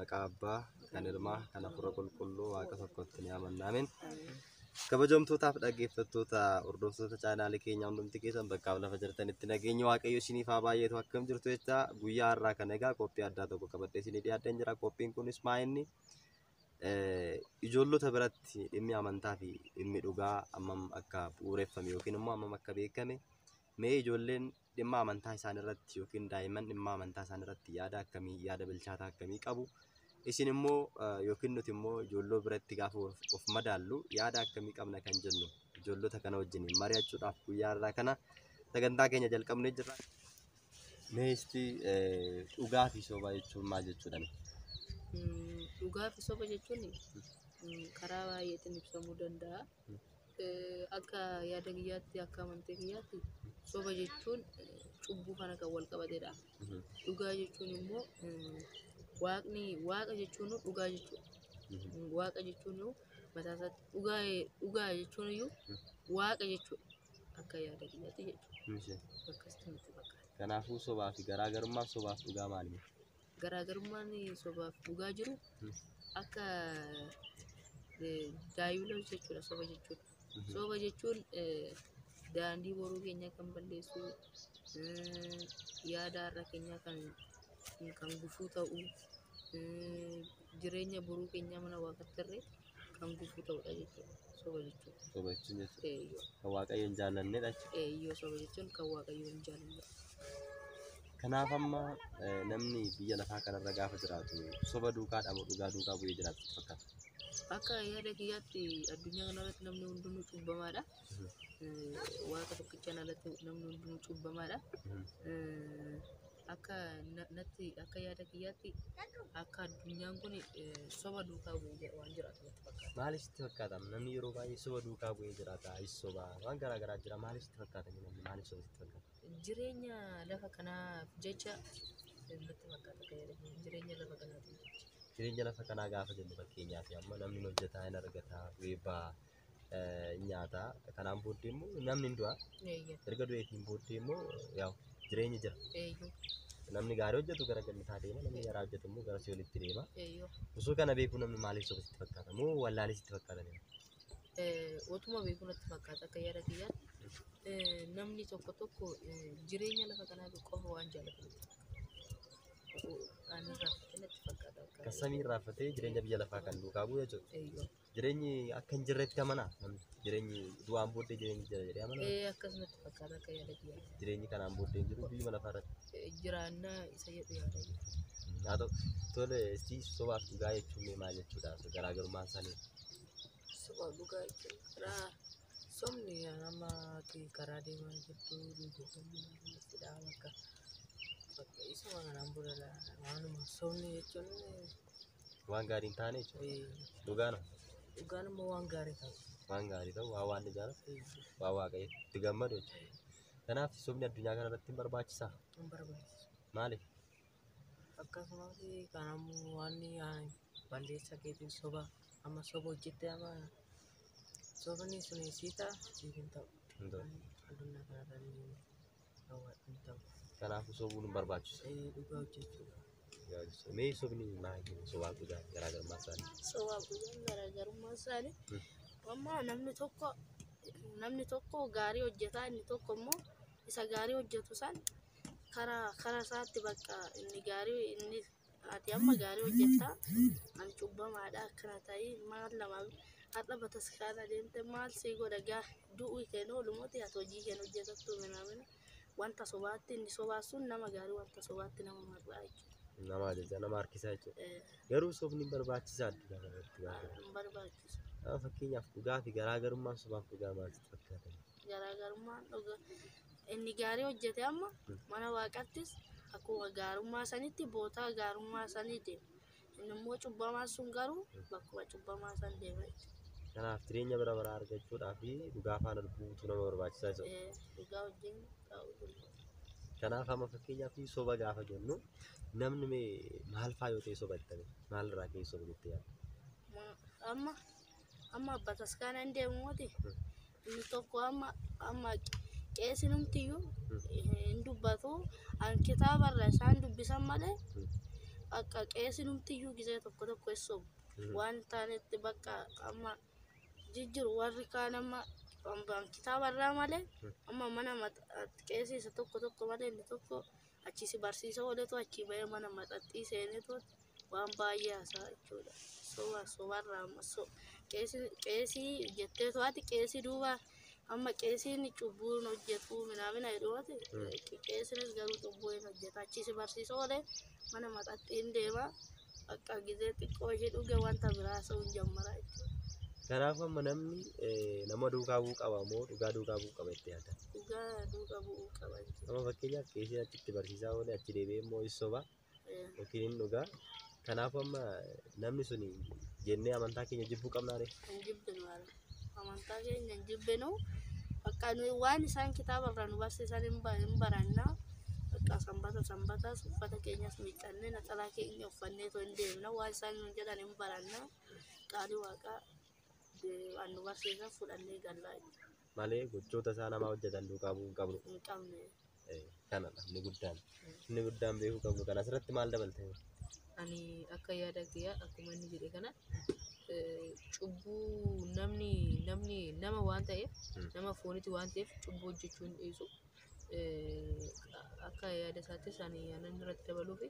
maqaa Abbaa, kan Ilmaa, kan Hafuura Qulqulluu Waaqa tokkotti ni amanna. Ameen. Kabajamtootaaf dhaggeeffattoota hordoftoota chaanaalii keenya hundumti keessan bakka lafa jirtanitti nageenyi Waaqayyo isiniif haa baay'atu. Akkam jirtu jecha guyyaa har'aa kana egaa qophii addaa tokko qabadhee isinii dhiyaadheen jira. Qophiin kunis maa'inni ijoollota biratti dhimmi amantaa fi dhimmi dhugaa hammam akka bu'uureffame yookiin immoo hammam akka beekame mee ijoolleen dhimma amantaa isaan irratti yookiin daa'imman dhimma amantaa isaan irratti yaada akkamii yaada bilchaataa akkamii qabu isin immoo yookiin nuti immoo ijoolloo biratti gaafa of madaallu yaada akkamii qabna kan jennu ijoollota kana wajjin mari'achuudhaaf guyyaa har'aa kana sagantaa keenya jalqabnee jirra. Meestii dhugaa fi soba jechuun maal jechuudha? Dhugaa fi soba jechuun karaa baay'eetiin ibsamuu danda'a. Akka yaada kiyyaatti akka amantii kiyyaatti soba jechuun cubbuu kana kan wal qabatedha. Dhugaa jechuun immoo waaqa jechuun dhugaa jechuudha. Waaqa jechuun mataa isaatti dhugaa jechuun iyyuu waaqa jechuudha. Akka yaada kiyyaatti jechuudha. Akkasitti nutti fakkaata. Kanaafuu sobaa fi garaagarummaan sobaa fi dhugaa maali? Garaagarummaan sobaa fi dhugaa jiru akka daayiblos jechuudha soba jechuudha. Soba jechuun daandii boruu keenya kan balleessu, yaada har'a keenya kan gufuu ta'u, jireenya boruu keenya mana waaqarraa kan gufuu ta'udha jechuudha. Soba jechuudha. Soba jechuun kan Waaqayyo hin jaallannedha jechuudha. Soba jechuun kan Waaqayyo hin jaallanne. Kanaaf amma namni biyya lafaa kanarra gaafa jiraatu soba duukaa dhamoo dhugaa duukaa bu'ee jiraatu fakkaata. Akka yaada kiyyaatti addunyaa kanarratti namni hundinuu cubbamaadha. Waaqa tokkichaan alatti namni hundinuu cubbamaadha. Akka yaada kiyyaatti akka addunyaan kun soba duukaa bu'ee waan jiraatu natti fakkaata. Maaliif sitti fakkaata? Namni yeroo baay'ee soba duukaa bu'ee jiraata. Soba waan garaagaraa jira. Maaliif sitti fakkaata? Namni maaliif soba sitti fakkaata? Jireenya lafa kanaaf jecha natti fakkaata akka yaada kiyyaatti jireenya lafa kanaatiif jecha. Jireenya lafa kanaa gaafa jennu fakkeenyaaf amma namni hojjetaa hin argataa weebbaa nyaataa kanaan booddee immoo namni hin du'a erga du'eetiin booddee immoo yaa'u jireenyi jira. Namni gaarii hojjetu gara gannataa deema namni garaa hojjetu immoo gara si'oolitti deema. Osoo kana beekuu namni maaliif soba sitti fakkaata moo wallaalee sitti fakkaata? Otuma beekuu natti fakkaata akka yaada kiyyaatti namni tokko jireenya lafa kanaa qofa waan jaallatuuf. Kan samii raafatee jireenya biyya lafaa kan duukaa bu'u jechuudha. Jireenyi akka hin jirretti amanaa namni jireenyi du'aan booddee jireenyi jira jedhee amanaa. Akkasumatti fakkaata akka yaada kiyyaatti. Jireenyi kanaan booddee jiru biyyuma lafaa irratti. Jiraannaa isa jedhu yaada. Haa ta'u tole sobaaf dhugaa jechuun maal jechuudha? Garaagarummaan isaanii. Sobaaf dhugaa jechuun sobni amma karaa deemaa jirtu duuba akka isuma kanaan booda waanuma sobni jechuun waan gaarii hin taane jechuudha. Dhugaan immoo waan gaarii ta'u. Waan gaarii ta'u waan ijaaratu waan waaqayyo itti gammadu jechuudha. Kanaaf sobni addunyaa kana irratti hin barbaachisaa? Hin barbaachisu. Maaliif? Akkasumas kanammoo waan balleessa keetiin soba amma soba hojjette amma sobni sun siita siif hin ta'u. Addunyaa kanarra hin ta'u. Kanaafuu sobuun hin barbaachisu. Dhugaa hojjechuudha. Mee sobni maali? Sobaaf dhugaa garaagarummaa isaanii. Sobaaf dhugaan garaagarummaa isaanii amma namni tokko gaarii hojjetaa inni tokko immoo isa gaarii hojjetu san karaa isaatti bakka inni ati amma gaarii hojjettaa ani cubbamaadha akkana ta'ii maal namaa har'a bataskaana deemte maal sii godha du'uu kennu oolumoti ati hojii kennu hojjetattu minamina. Wanta sobaatti inni sobaa sun nama gaarii wanta sobaatti nama marraa jechuudha. Nama ajaja nama harkisaa jechuudha. Garuu sobni hin barbaachisaa addunyaa kanatti gaafa. Hin barbaachisu. Fakkeenyaaf dhugaa fi garaagarummaan sobaaf dhugaa maal sitti fakkaata? Garaagarummaan dhugaa inni gaarii hojjete amma mana waaqattis akkuma gaarummaa sanitti bootaa gaarummaa saniiti. Inni immoo cubbamaa sun garuu bakkuma cubbamaa san deema jechuudha. Kanaaf jireenya bara baraa argachuudhaaf dhugaa faana buutuu nama barbaachisaa jechuudha. Dhugaa wajjin ta'uu. Kanaaf amma fakkeenyaaf soba gaafa jennu namni maal faa yoo ta'e soba jettanii maal irraa ka'ee soba jettee yaadda? Amma bataskaana hin deemu moti inni tokko amma qeesinumtiyyuu hin dubbatu an kitaabarra isaan dubbisan malee akka qeesi numtiyyuu gisee tokko eessoom waan taanetti bakka amma jijjiru warri kaan amma kitaabarraa malee amma mana qeesii isa tokko malee inni tokko achi si barsiisa ooletu achi ba'ee mana maxaxxii seenetu waan baay'ee haasaa jechuudha. Sobarraa amma qeesii jetteetu ati qeesii duuba amma qeesiin cubbuun hojjetu minaamina jedhuuti qeesinis garuu cubbuu hin hojjeta achi si barsiisa oolee mana maxaxxiin deema akka gisee xiqqoo ishee dhuge wanta biraa sa'uun jammara jechuudha. Kanaaf amma namni nama duukaa bu'uu qaba moo dhugaa duukaa bu'uu qaba itti yaada? Dhugaa duukaa bu'uu qaba jechuudha. Amma fakkeenyaaf qeesiin achitti barsiisaa oolee achi deebi'ee immoo soba yookiin hin dhugaa. Kanaaf amma namni sun jennee amantaa keenya jibbuu qabnaare? Hin jibbinu amantaa keenya hin jibbinu. Bakka nuyi waan isaan kitaabarraa nu barsiisan hin baranna. Bakka sanbatas uffata keenyas miiccannee naxalaa keenya uffannee too hin deemna. Waan isaan nu jedhan hin baranna. Qaalii waaqaa waan nu barsiisan fudhannee gallaa jechuudha. Malee gochoota isaa namaa hojjetan duukaa bu'uu hin qabnu. Hin qabne. Kanadha inni guddaan beekuu qabnu. Kana asirratti maal dabalte? Ani akka yaada kiyyaa akkuma inni jedhe kana cubbuu nama waan ta'eef nama fooniti waan ta'eef cubbuu hojjechuu hin dhiisu. Akka yaada isaattis ani yaanan irratti dabaluufi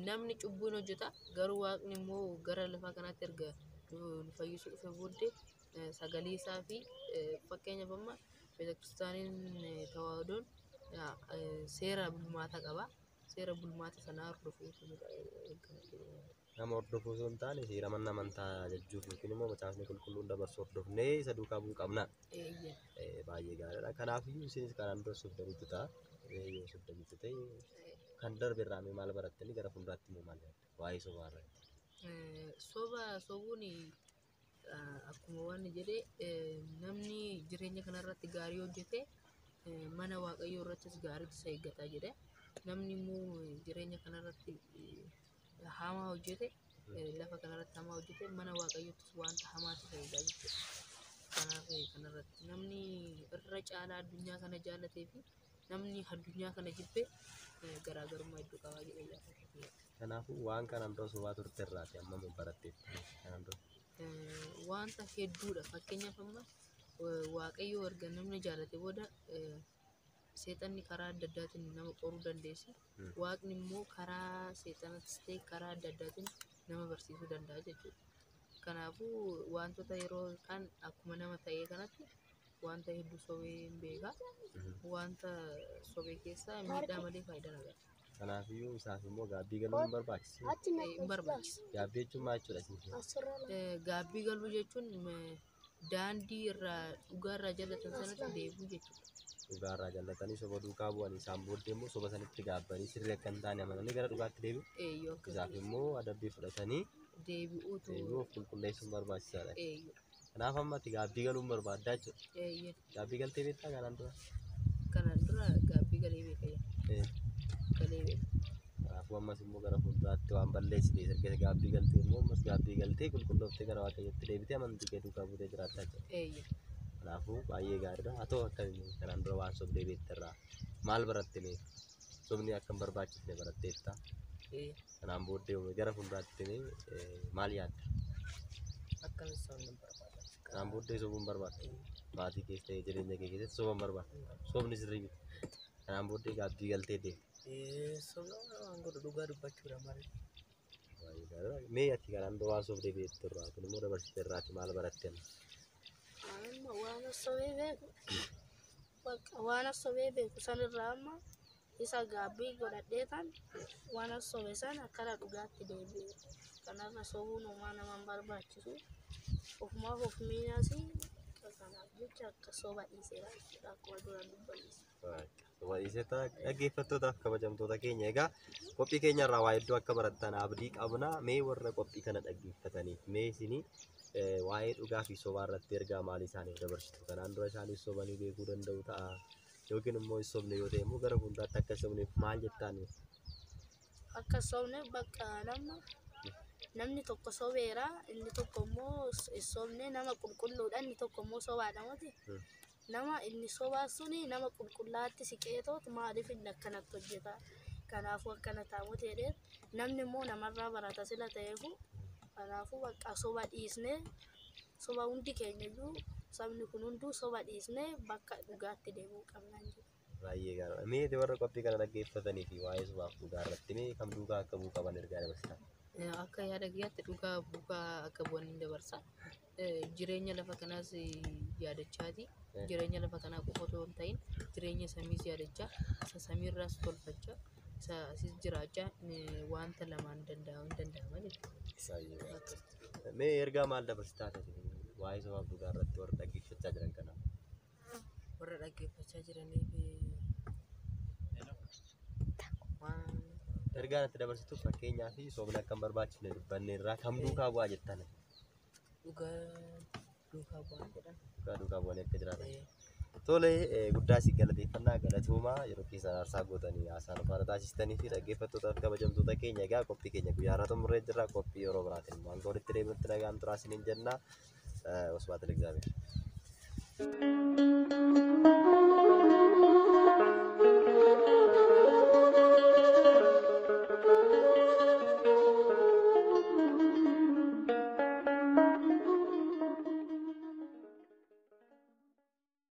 namni cubbuu hin hojjeta garuu waaqni immoo gara lafaa kanaatti erga nu fayyisuu dhufe booddee sagalee isaa fi fakkeenyaaf amma beetakiristaaniin tawaahidoon seera bulmaataa qaba. Seera bulmaata sanaa hordofuu nama hordofuu osoo hin taane seera mana amantaa jechuuf yookiin immoo macaafni qulqulluun dabarsu hordofnee isa duukaa bu'uu qabna. Baay'ee gaariidha. Kanaafiyyuu isinis kanaan dura sobdamitti ta'a. Yoo sobdamitti ta'e kan darbe irraa maal barattanii gara fuulduraatti immoo maal yaadda waa'ee sobaa irratti? Sobuun akkuma waan jedhee namni jireenya kanarratti gaarii hojjete mana waaqayyoo irrattis gaarii isa eeggata jedhe. Namni immoo jireenya kanarratti hamaa hojjete lafa kanarratti hamaa hojjete mana waaqayyoottis wanta hamaatu fayyada jechuudha. Kanaaf kanarratti namni irra caalaa addunyaa kana jaallatee fi namni addunyaa kana jibbee garaagarummaa hedduu qabaa jedhee yaada. Kanaafuu waan kanaan dura sobaa turte irraati amma baratteetti kanaan dura. Wanta hedduudha fakkeenyaaf amma waaqayyoo erga namni jaallate booda seexanni karaa adda addaatiin nama qoruu dandeessi. Waaqni immoo karaa seexanattis ta'e karaa adda addaatiin nama barsiisuu danda'a jechuudha. Kanaafuu wantoota yeroo kaan akkuma nama ta'ee kanatti wanta hedduu sobee hin beeka. Wanta sobee keessaa miidhaa malee faayidaa nagaa. Kanaafiyyuu isaaf immoo gaabbii galuu hin barbaachisu. Hin barbaachisu. Gaabbii jechuun maal jechuudha? Gaabbii galuu jechuun daandii irraa dhugaa irraa jallatan sanatti deebi'uu jechuudha. Dhugaa irraa jallatanii soba duukaa bu'anii isaan booddee immoo soba sanitti gaabbanii sirrii akka hin taane amananii gara dhugaatti deebi'u. Isaaf immoo adabbii fudhatanii deebi'uutu of qulqulleessuun barbaachisaadha. Kanaaf amma ati gaabbii galuun barbaaddaa jechuudha. Gaabbii galtee beektaa kanaan dura? Kanaan dura gaabbii galee beekaya. Galee beeka. Kanaafuu ammas immoo gara fuulduraatti waan balleessitee erga gaabbii galtee immoo ammas gaabbii galtee qulqullooftee gara waaqayyootti deebitee amantii kee duukaa buutee jiraattaa jechuudha. Kanaafuu baay'ee gaariidha. Haa ta'u akkamii kanaan dura waan sobdee beekterraa maal baratte mee? Sobni akka hin barbaachisne baratteetta. Kanaan booddee gara fuulduraatti maal yaadda? Akkam sobni hin barbaada. Kanaan booddee sobuun barbaadda. Maatii keessa ta'ee jireenya kee keessatti sobuun barbaadda. Sobni sirrii miti. Kanaan booddee gaabbii galtee deema. Sobni waan godhu dhugaa dubbachuudha malee. Baay'ee gaariidha. Mee ati kanaan dura waan sobdee beekterraa kun immoo dabarsiteerraati maal baratte? Waan sobee beeku sanirraa amma isa gaabbii godhadheetan waan sobe sana karaa dhugaatti deebi'e. Kanarra sobuun uumaa nama hin barbaachisu. Ofumaaf of miidhas kanaaf jecha akka soba dhiiseera jechuudha akkuma duraan dubbanneessa. Soba dhiiseetta dhaggeeffattootaaf kabajamtoota keenya egaa qophii keenyarraa waa hedduu akka barattan abdii qabna. Mee warra qophii kana dhaggeeffataniif mee isinii waa'ee dhugaa fi sobaa irratti ergaa maalii isaaniif dabarsitu? Kanaan dura isaanis sobanii beekuu danda'u ta'a yookiin immoo hin sobne yoo ta'e immoo gara fuulduraatti akka hin sobneef maal jettaan? Akka hin sobneef bakka namni tokko sobeera inni tokko immoo hin sobne nama qulqulluudha inni tokko immoo sobaadha moti. Nama inni sobaa suni nama qulqullaatti siqeetoot maaliif inni akkanatti hojjeta? Kanaafuu akkana taa'uuti jedhee namni immoo namarraa barata sila ta'eefu kanaafuu bakka soba dhiisnee soba hundi keenya iyyuu sabni kun hunduu soba dhiisnee bakka dhugaatti deemuu qabnaan jiru. Baay'ee gaariidha. Mee warra qophii kana dhaggeeffatanii fi waa'ee sobaaf dhugaa irratti mee kam dhugaa akka bu'u qaban ergaa dabarsitaa? Akka yaada kiyyaatti dhugaa bu'aa akka bu'an hin dabarsa. Jireenya lafa kanaas yaadachaati. Jireenya lafa kanaa qofa otoo hin ta'in jireenya samiis yaadachaa isa samiirraas tolfachaa isa asis jiraachaa wanta lamaan danda'ama jechuudha. Mee ergaa maal dabarsitaa waa'ee sobaaf dhugaa irratti warra dhaggeeffachaa jiran kanaaf? Warra dhaggeeffachaa jiraniif waan Ergaan itti dabarsitu fakkeenyaa fi sobni akka hin barbaachifne dubbanne irraa kam duukaa bu'aa jettan? dhugaa duukaa bu'an jedhan. Dhugaa duukaa bu'anii akka jiraatan. Tole guddaa si galateeffannaa galatoomaa yeroo keessan aarsaa gootanii haasaan faana taasistanii fi dhaggeeffattootaaf kabajamtoota keenya egaa qophii keenya guyyaa irraa xumurree jirra. Qophii yeroo biraatiin immoo hanga walitti deebinutti nagaan turaa isiniin jenna. Wasbaatil Egzaabeer.